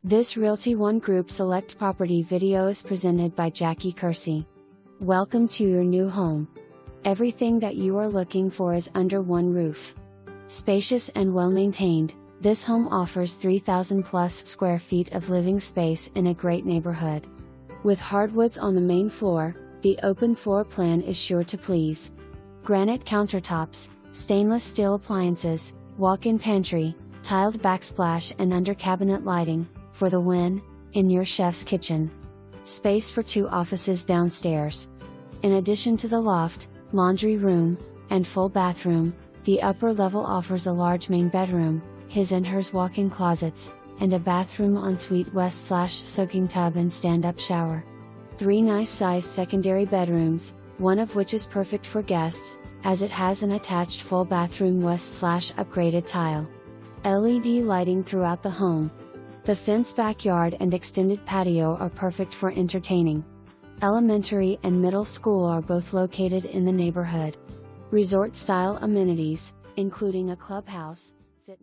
This Realty ONE Group Select property video is presented by Jackie Kersey. Welcome to your new home. Everything that you are looking for is under one roof. Spacious and well maintained, this home offers 3,000 plus square feet of living space in a great neighborhood. With hardwoods on the main floor, the open floor plan is sure to please. Granite countertops, stainless steel appliances, walk-in pantry, tiled backsplash and under cabinet lighting, for the win, in your chef's kitchen. Space for 2 offices downstairs. In addition to the loft, laundry room, and full bathroom, the upper level offers a large main bedroom, his and hers walk-in closets, and a bathroom ensuite west/soaking tub and stand-up shower. 3 nice-sized secondary bedrooms, one of which is perfect for guests, as it has an attached full bathroom west/upgraded tile. LED lighting throughout the home. The fenced backyard and extended patio are perfect for entertaining. Elementary and middle school are both located in the neighborhood. Resort-style amenities, including a clubhouse, fitness